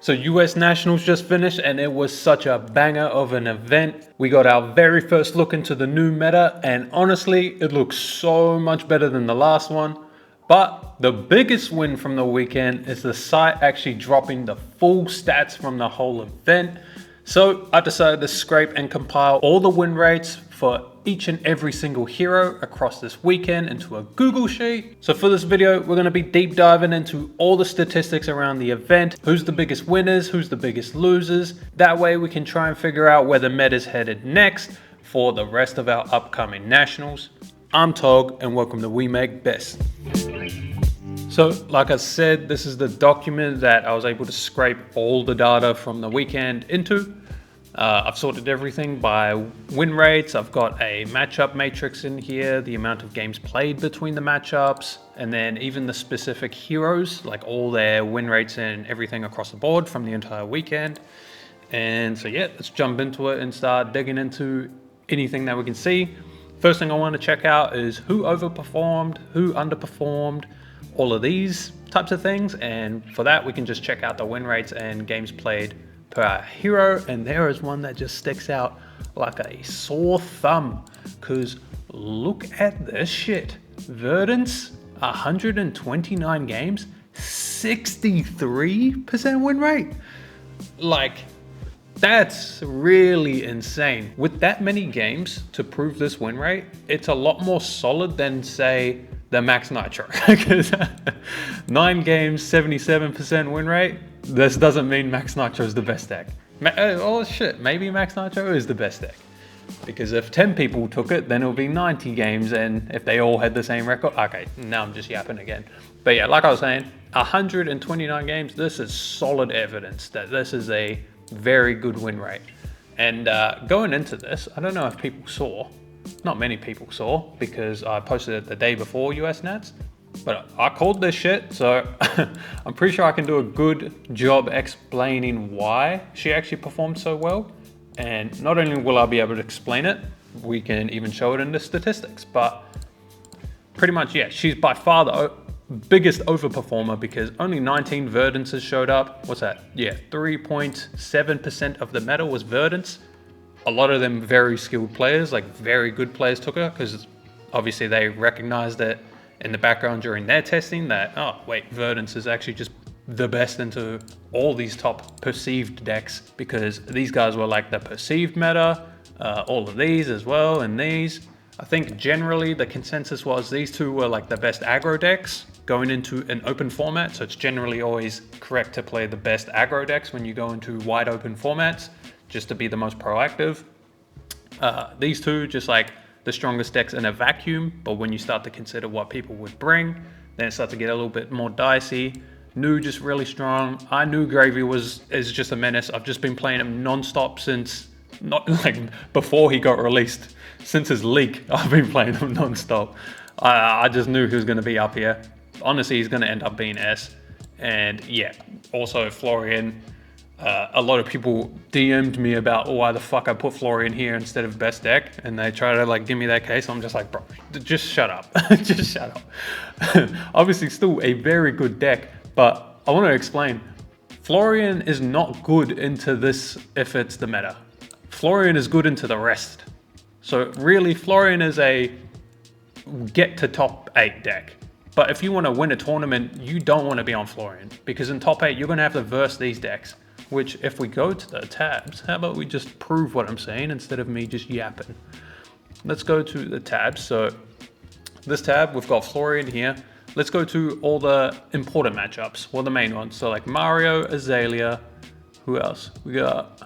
So US Nationals just finished and it was such a banger of an event. We got our very first look into the new meta and honestly, it looks so much better than the last one. But the biggest win from the weekend is the site actually dropping the full stats from the whole event. So I decided to scrape and compile all the win rates for each and every single hero across this weekend into a Google sheet. So for this video, we're going to be deep diving into all the statistics around the event, who's the biggest winners, who's the biggest losers. That way we can try and figure out where the meta's headed next for the rest of our upcoming nationals. I'm Tog and welcome to We Make Best. So like I said, this is the document that I was able to scrape all the data from the weekend into. I've sorted everything by win rates. I've got a matchup matrix in here, the amount of games played between the matchups, and then even the specific heroes, like all their win rates and everything across the board from the entire weekend. And so yeah, let's jump into it and start digging into anything that we can see. First thing I want to check out is who overperformed, who underperformed, all of these types of things. And for that, we can just check out the win rates and games played per hero, and there is one that just sticks out like a sore thumb, because look at this shit. Verdance, 129 games, 63% win rate. Like, that's really insane. With that many games to prove this win rate, it's a lot more solid than, say, the Max Nitro. Because 9 games, 77% win rate. This doesn't mean Max Nitro is the best deck. Oh shit, maybe Max Nitro is the best deck. Because if 10 people took it, then it'll be 90 games, and if they all had the same record, okay, now I'm just yapping again. But yeah, like I was saying, 129 games, this is solid evidence that this is a very good win rate. And going into this, I don't know if people saw, not many people saw, because I posted it the day before US Nats, but I called this shit, so I'm pretty sure I can do a good job explaining why she actually performed so well. And not only will I be able to explain it, we can even show it in the statistics. But pretty much, yeah, she's by far the biggest overperformer because only 19 Verdances showed up. What's that? Yeah, 3.7% of the meta was Verdance. A lot of them very skilled players, like very good players took her because obviously they recognized it in the background during their testing that, oh wait, Verdance is actually just the best into all these top perceived decks, because these guys were like the perceived meta, all of these as well, and these. I think generally the consensus was these two were like the best aggro decks going into an open format, so it's generally always correct to play the best aggro decks when you go into wide open formats, just to be the most proactive. These two, just like the strongest decks in a vacuum, but when you start to consider what people would bring, then it starts to get a little bit more dicey. Nu just really strong. I knew Gravy is just a menace. I've just been playing him non-stop since, not like before he got released. Since his leak, I've been playing him non-stop. I just knew he was going to be up here. Honestly, he's going to end up being S. And yeah, also Florian. A lot of people DM'd me about why the fuck I put Florian here instead of best deck, and they try to like give me that case. I'm just like, bro, just shut up. Just shut up. Obviously still a very good deck, but I want to explain. Florian is not good into this if it's the meta. Florian is good into the rest. So really, Florian is a get to top 8 deck. But if you want to win a tournament, you don't want to be on Florian, because in top 8, you're going to have to verse these decks. Which, if we go to the tabs, how about we just prove what I'm saying instead of me just yapping? Let's go to the tabs. So this tab, we've got Florian here. Let's go to all the important matchups, well, the main ones. So like Mario, Azalea, who else? We got,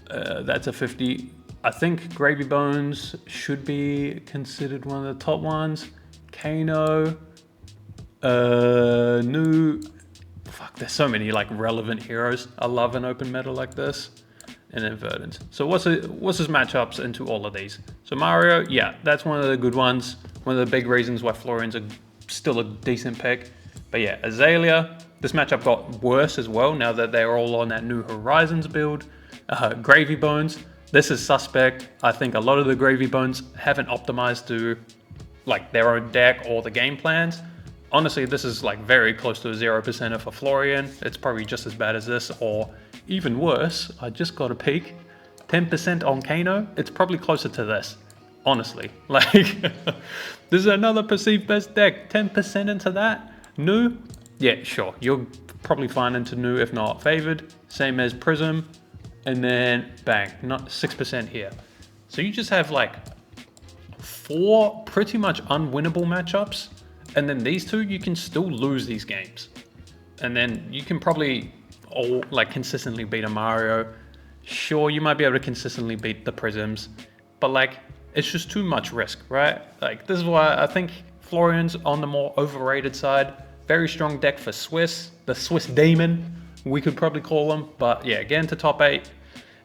that's a 50. I think Gravy Bones should be considered one of the top ones. Kano, Nu. Fuck, there's so many like relevant heroes. I love an open meta like this. And then Verdance. So what's his matchups into all of these? So Mario, yeah, that's one of the good ones. One of the big reasons why Florian's still a decent pick. But yeah, Azalea, this matchup got worse as well now that they're all on that New Horizons build. Gravy Bones, this is suspect. I think a lot of the Gravy Bones haven't optimized to like their own deck or the game plans. honestly, this is like very close to a 0% for Florian. It's probably just as bad as this, or even worse. I just got a peek. 10% on Kano. It's probably closer to this, honestly. Like, this is another perceived best deck. 10% into that. New? Yeah, sure. You're probably fine into new, if not favored. Same as Prism. And then bang, not 6% here. So you just have like 4 pretty much unwinnable matchups. And then these 2, you can still lose these games. And then you can probably all like consistently beat a Mario. Sure, you might be able to consistently beat the Prisms, but like, it's just too much risk, right? Like, this is why I think Florian's on the more overrated side. Very strong deck for Swiss, the Swiss Demon, we could probably call them. But yeah, getting to top 8,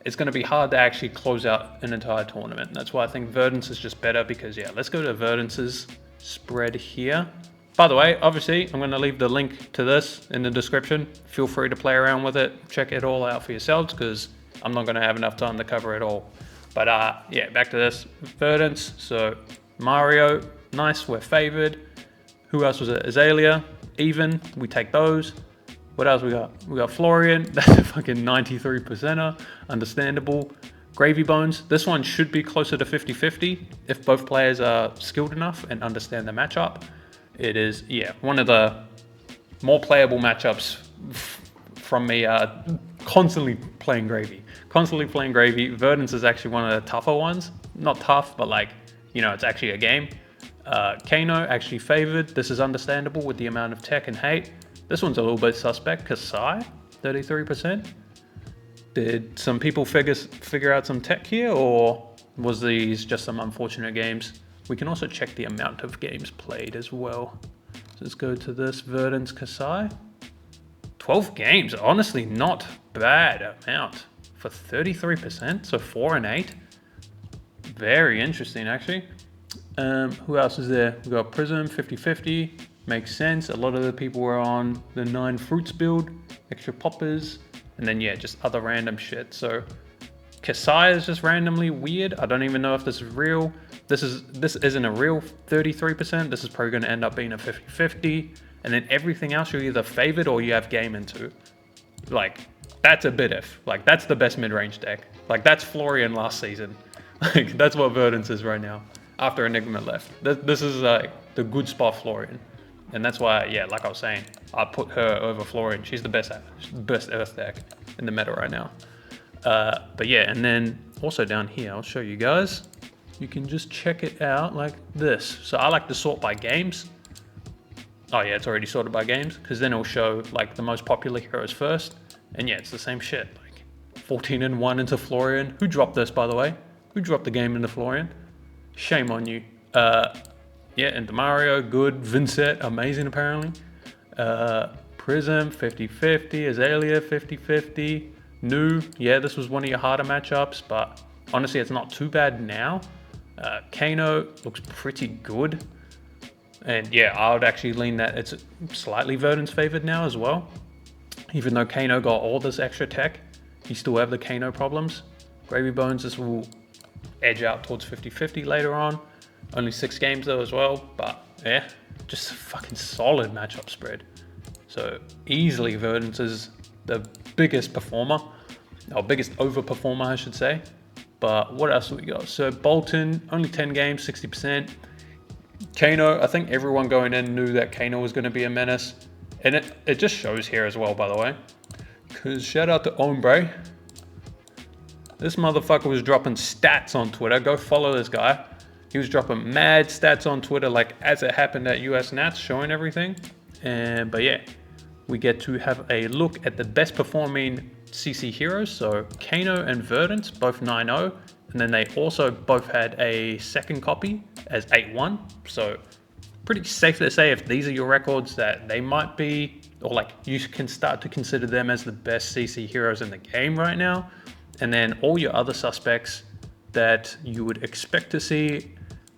it's going to be hard to actually close out an entire tournament. That's why I think Verdance is just better, because yeah, let's go to Verdance's spread here. By the way, obviously, I'm going to leave the link to this in the description. Feel free to play around with it. Check it all out for yourselves, because I'm not going to have enough time to cover it all. But yeah, back to this. Verdance. So Mario, nice, we're favored. Who else was it? Azalea, even. We take those. What else we got? We got Florian. That's a fucking 93%er. Understandable. Gravy Bones. This one should be closer to 50-50 if both players are skilled enough and understand the matchup. It is, yeah, one of the more playable matchups from me. Constantly playing Gravy. Constantly playing Gravy. Verdance is actually one of the tougher ones. Not tough, but like, you know, it's actually a game. Kano actually favored. This is understandable with the amount of tech and hate. This one's a little bit suspect. Kasai, 33%. Did some people figure out some tech here, or was these just some unfortunate games? We can also check the amount of games played as well. So let's go to this Verdance Kasai. 12 games, honestly not bad amount for 33%, so 4 and 8. Very interesting actually. Who else is there? We got Prism, 50-50, makes sense. A lot of the people were on the 9 fruits build, extra poppers, and then yeah, just other random shit. So Kasai is just randomly weird. I don't even know if this is real. This isn't a real 33%. This is probably going to end up being a 50-50. And then everything else you're either favored or you have game into. Like, that's a bit if. Like, that's the best mid-range deck. Like, that's Florian last season. Like, that's what Verdance is right now. After Enigma left. This is like the good spot Florian. And that's why, yeah, like I was saying, I put her over Florian. She's the best Earth deck in the meta right now. But yeah, and then also down here, I'll show you guys. You can just check it out like this. So I like to sort by games. Oh yeah, it's already sorted by games, because then it'll show like the most popular heroes first. And yeah, it's the same shit. Like 14 and 1 into Florian. Who dropped this, by the way? Who dropped the game into Florian? Shame on you. Yeah, into Mario, good. Vincent, amazing apparently. Prism, 50-50. Azalea, 50-50. New, yeah, this was one of your harder matchups, but honestly, it's not too bad now. Kano looks pretty good. And yeah, I would actually lean that it's slightly Verdance favored now as well. Even though Kano got all this extra tech, you still have the Kano problems. Gravy Bones, this will edge out towards 50-50 later on. Only 6 games though as well, but yeah, just a fucking solid matchup spread. So easily Verdance is the biggest performer, or biggest overperformer I should say. But what else do we got? So Bolton, only 10 games, 60%. Kano, I think everyone going in knew that Kano was going to be a menace. And it just shows here as well, by the way. Because shout out to Ombre. This motherfucker was dropping stats on Twitter. Go follow this guy. He was dropping mad stats on Twitter like as it happened at US Nats, showing everything. But yeah, we get to have a look at the best performing CC heroes. So Kano and Verdance, both 9-0. And then they also both had a second copy as 8-1. So pretty safe to say if these are your records that they might be, or like you can start to consider them as the best CC heroes in the game right now. And then all your other suspects that you would expect to see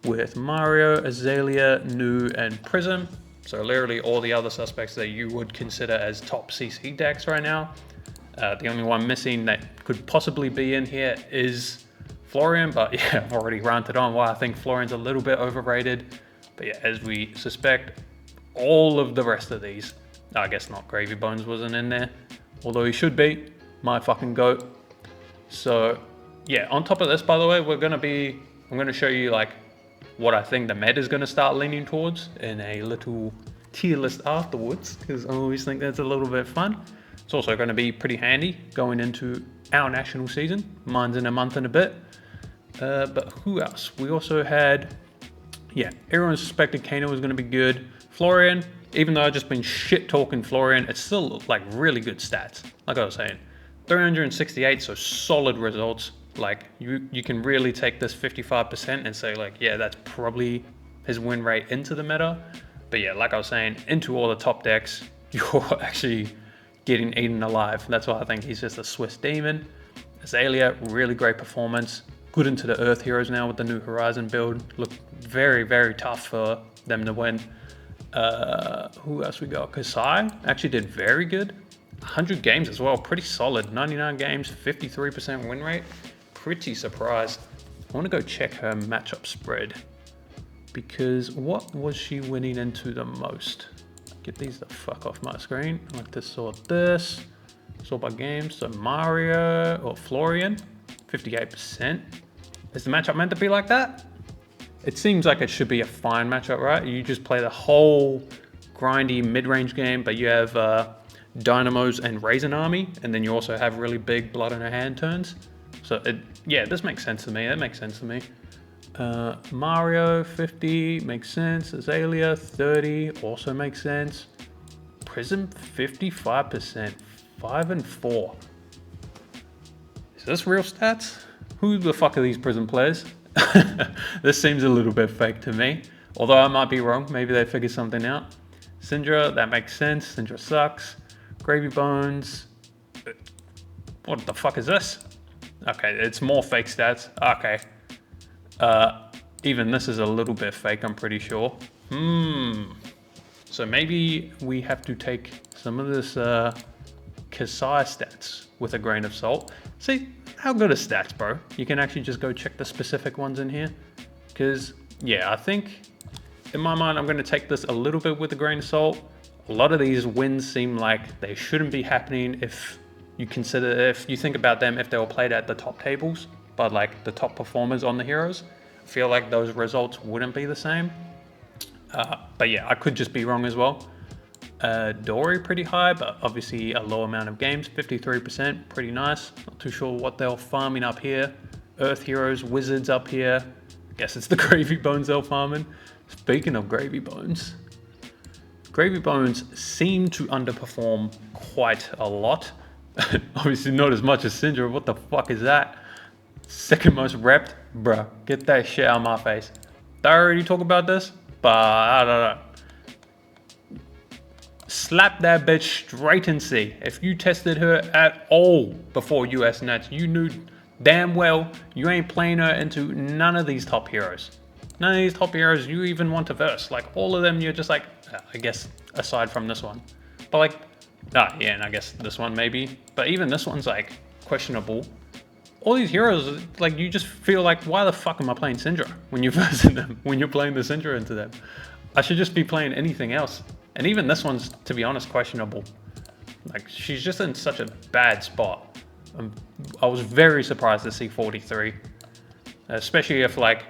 with Mario, Azalea, Nu, and Prism. So literally all the other suspects that you would consider as top CC decks right now. The only one missing that could possibly be in here is Florian, but yeah, I've already ranted on why I think Florian's a little bit overrated. But yeah, as we suspect, all of the rest of these. I guess not, Gravy Bones wasn't in there, although he should be, my fucking goat. So yeah, on top of this, by the way, I'm gonna show you like what I think the meta is gonna start leaning towards in a little tier list afterwards, because I always think that's a little bit fun. It's also gonna be pretty handy going into our national season. Mine's in a month and a bit. But who else? We also had, yeah, everyone suspected Kano was gonna be good. Florian, even though I've just been shit talking Florian, it's still like really good stats. Like I was saying, 368, so solid results. Like you can really take this 55% and say like, yeah, that's probably his win rate into the meta. But yeah, like I was saying, into all the top decks, you're actually getting eaten alive. That's why I think he's just a Swiss demon. Azalea, really great performance. Good into the Earth Heroes now with the new Horizon build. Look very, very tough for them to win. Who else we got? Kasai actually did very good. 100 games as well, pretty solid. 99 games, 53% win rate. Pretty surprised. I want to go check her matchup spread, because what was she winning into the most? Get these the fuck off my screen. I like to sort this. Sort by games. So Mario or Florian, 58%. Is the matchup meant to be like that? It seems like it should be a fine matchup, right? You just play the whole grindy mid-range game, but you have Dynamos and Raisin Army, and then you also have really big blood in her hand turns. So yeah, this makes sense to me. That makes sense to me. Mario 50 makes sense. Azalea 30 also makes sense. Prism 55%, 5 and 4. Is this real stats? Who the fuck are these Prism players? This seems a little bit fake to me, although I might be wrong. Maybe they figured something out. Cindra, that makes sense. Cindra sucks. Gravy Bones. What the fuck is this? Okay, it's more fake stats. Okay. Even this is a little bit fake, I'm pretty sure. So maybe we have to take some of this Kasai stats with a grain of salt. See, how good are stats, bro? You can actually just go check the specific ones in here. Because, yeah, I think, in my mind, I'm going to take this a little bit with a grain of salt. A lot of these wins seem like they shouldn't be happening if you think about them, if they were played at the top tables, but like the top performers on the heroes. I feel like those results wouldn't be the same. But yeah, I could just be wrong as well. Dory pretty high, but obviously a low amount of games, 53%, pretty nice. Not too sure what they're farming up here. Earth Heroes, Wizards up here. I guess it's the Gravy Bones they're farming. Speaking of Gravy Bones, Gravy Bones seem to underperform quite a lot. Obviously not as much as Cindra. What the fuck is that? Second most repped? Bruh, get that shit out of my face. Did I already talk about this? But I don't know. Slap that bitch straight and see. If you tested her at all before US Nets, you knew damn well you ain't playing her into none of these top heroes. None of these top heroes you even want to verse. Like all of them, you're just like, I guess aside from this one. But like, yeah, and I guess this one maybe. But even this one's like questionable. All these heroes, like you just feel like, why the fuck am I playing Cindra when you're versing them, when you're playing the Cindra into them? I should just be playing anything else. And even this one's, to be honest, questionable. Like she's just in such a bad spot. I was very surprised to see 43, especially if like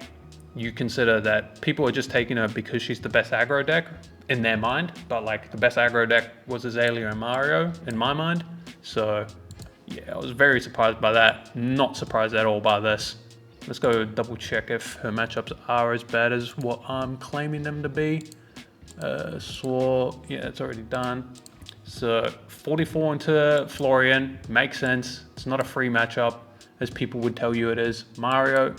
you consider that people are just taking her because she's the best aggro deck in their mind, but like the best aggro deck was Azalea and Mario in my mind. So yeah, I was very surprised by that. Not surprised at all by this. Let's go double check if her matchups are as bad as what I'm claiming them to be. So yeah, it's already done. So 44 into Florian, makes sense. It's not a free matchup as people would tell you it is. Mario,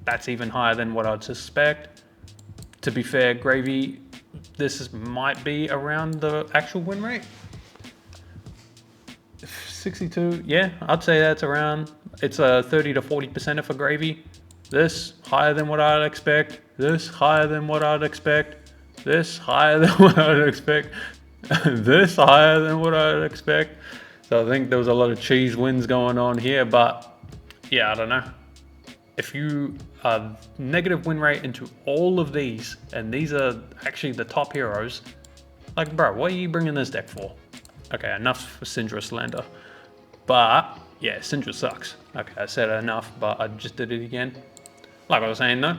that's even higher than what I'd suspect. To be fair, Gravy, might be around the actual win rate. 62, yeah, I'd say that's around. It's a 30 to 40% for Gravy. This higher than what I'd expect. This higher than what I'd expect. This higher than what I'd expect. This higher than what I'd expect. So I think there was a lot of cheese wins going on here, but yeah, I don't know. If you are negative win rate into all of these, and these are actually the top heroes, Like, bro, what are you bringing this deck for? Okay, enough for Cindra slander. But, yeah, Cindra sucks. Okay, I said enough, but I just did it again. Like I was saying though,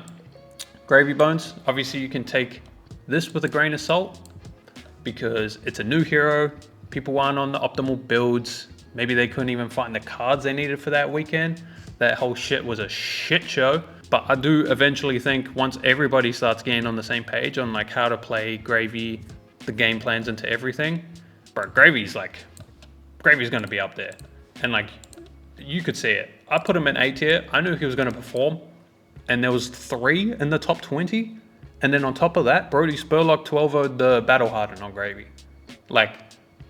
Gravy Bones, obviously you can take this with a grain of salt because it's a new hero. People aren't on the optimal builds. Maybe they couldn't even find the cards they needed for that weekend. That whole shit was a shit show. But I do eventually think once everybody starts getting on the same page on like how to play Gravy, the game plans into everything, bro, Gravy's gonna be up there. And like, you could see it. I put him in A tier. I knew he was gonna perform. And there was 3 in the top 20. And then on top of that, Brody Spurlock 12-0'd the Battle Harden on Gravy. Like,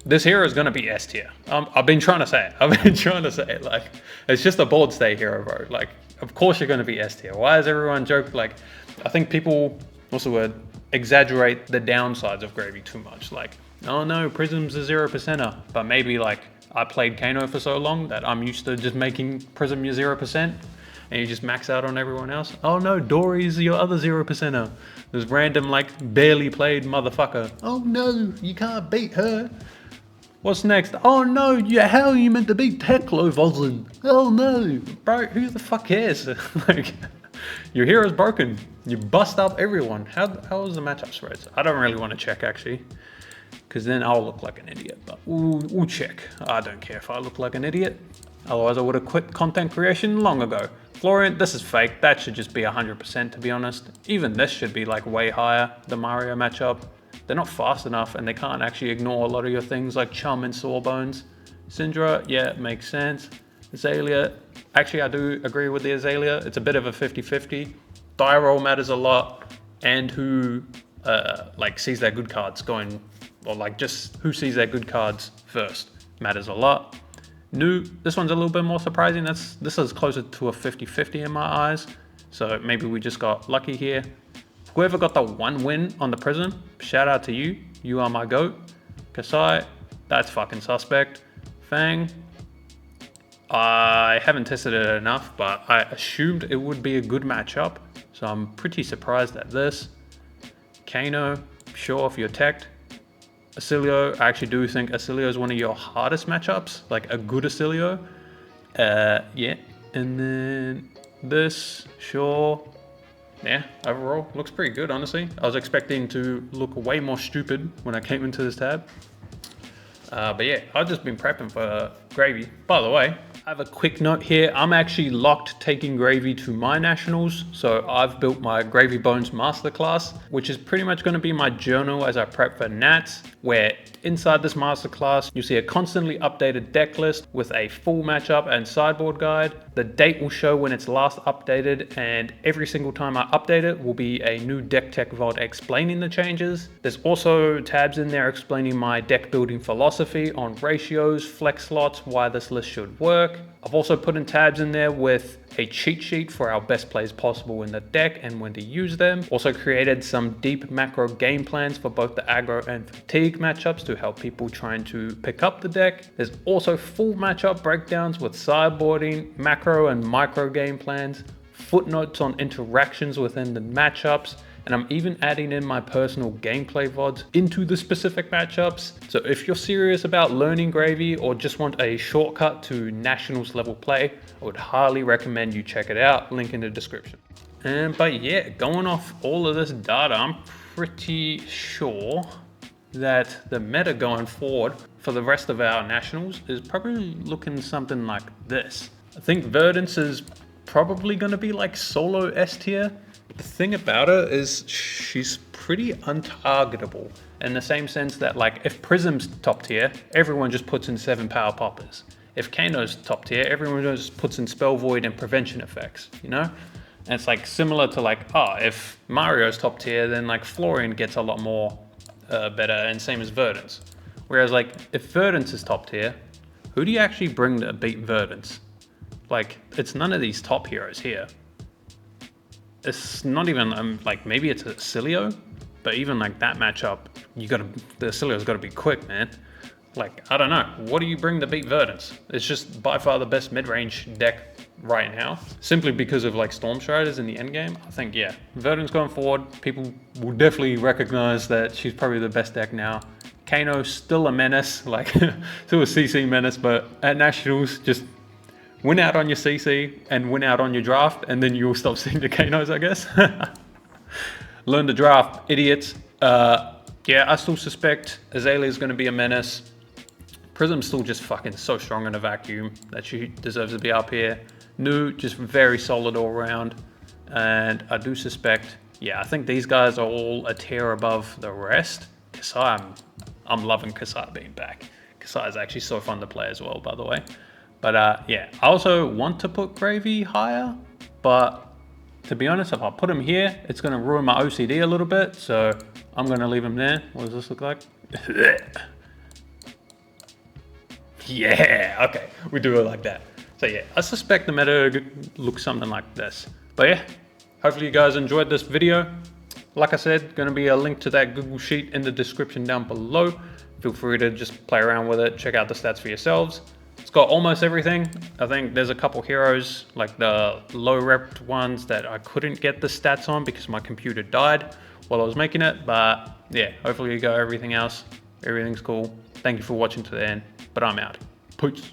this hero is going to be S tier. I've been trying to say it. Like, it's just a board stay hero, bro. Like, of course you're going to be S tier. Why is everyone joking? Like, I think people, what's the word, exaggerate the downsides of Gravy too much. Like, oh no, Prism's a 0%er. But maybe, like, I played Kano for so long that I'm used to just making Prism your 0%. And you just max out on everyone else. Oh no, Dory's your other 0%er. This random, like, barely played motherfucker. Oh no, you can't beat her. What's next? Oh no, how are you meant to beat Teklo Voslin? Oh no. Bro, who the fuck cares? Like, your hero's broken. You bust up everyone. How was the matchup spreads? I don't really want to check, actually. Because then I'll look like an idiot. But we'll check. I don't care if I look like an idiot. Otherwise, I would have quit content creation long ago. Florian, this is fake. That should just be 100%, to be honest. Even this should be like way higher, the Mario matchup. They're not fast enough and they can't actually ignore a lot of your things like Chum and Sawbones. Cindra, yeah, it makes sense. Azalea, actually I do agree with the Azalea. It's a bit of a 50-50. Die roll matters a lot, and who like sees their good cards going, or like just who sees their good cards first matters a lot. New, this one's a little bit more surprising. This is closer to a 50-50 in my eyes. So maybe we just got lucky here. Whoever got the 1 win on the Prism, shout out to you. You are my GOAT. Kasai, that's fucking suspect. Fang, I haven't tested it enough, but I assumed it would be a good matchup. So I'm pretty surprised at this. Kano, sure if you're teched. Acilio, I actually do think Acilio is one of your hardest matchups, like a good Acilio. Yeah, and then this, sure. Yeah, overall, looks pretty good, honestly. I was expecting to look way more stupid when I came into this tab. But yeah, I've just been prepping for Gravy. By the way, I have a quick note here. I'm actually locked taking Gravy to my nationals. So I've built my Gravy Bones Masterclass, which is pretty much going to be my journal as I prep for Nats, where inside this masterclass, you see a constantly updated deck list with a full matchup and sideboard guide. The date will show when it's last updated, and every single time I update it will be a new deck tech VOD explaining the changes. There's also tabs in there explaining my deck building philosophy on ratios, flex slots, why this list should work. I've also put in tabs in there with a cheat sheet for our best plays possible in the deck and when to use them. Also created some deep macro game plans for both the aggro and fatigue matchups to help people trying to pick up the deck. There's also full matchup breakdowns with sideboarding, macro and micro game plans, footnotes on interactions within the matchups, and I'm even adding in my personal gameplay VODs into the specific matchups. So if you're serious about learning Gravy or just want a shortcut to nationals level play, I would highly recommend you check it out, link in the description. But yeah, going off all of this data, I'm pretty sure that the meta going forward for the rest of our nationals is probably looking something like this. I think Verdance is probably gonna be like solo S tier. The thing about her is she's pretty untargetable in the same sense that, like, if Prism's top tier, everyone just puts in 7 power poppers. If Kano's top tier, everyone just puts in spell void and prevention effects, you know? And it's like similar to like, if Mario's top tier, then like Florian gets a lot more better, and same as Verdance. Whereas like if Verdance is top tier, who do you actually bring to beat Verdance? Like, it's none of these top heroes here. It's not even, like, maybe it's a Acilio, but even like that matchup, the Acilio's gotta be quick, man. Like, I don't know, what do you bring to beat Verdance? It's just by far the best mid-range deck right now, simply because of like Storm Striders in the end game. I think, yeah, Verdance going forward, people will definitely recognize that she's probably the best deck now. Kano's still a menace, like still a CC menace, but at Nationals, just win out on your CC and win out on your draft, and then you'll stop seeing the Kanos, I guess. Learn to draft, idiots. Yeah, I still suspect Azalea is going to be a menace. Prism's still just fucking so strong in a vacuum that she deserves to be up here. Nu, just very solid all around. And I do suspect, yeah, I think these guys are all a tier above the rest. Kasai, I'm loving Kasai being back. Kasai is actually so fun to play as well, by the way. But yeah, I also want to put Gravy higher, but to be honest, if I put him here, it's going to ruin my OCD a little bit, so I'm going to leave him there. What does this look like? Yeah, okay, we do it like that. So yeah, I suspect the meta looks something like this. But yeah, hopefully you guys enjoyed this video. Like I said, going to be a link to that Google Sheet in the description down below. Feel free to just play around with it, check out the stats for yourselves. It's got almost everything. I think there's a couple heroes, like the low rep ones that I couldn't get the stats on because my computer died while I was making it. But yeah, hopefully you got everything else. Everything's cool. Thank you for watching to the end, but I'm out. Peace.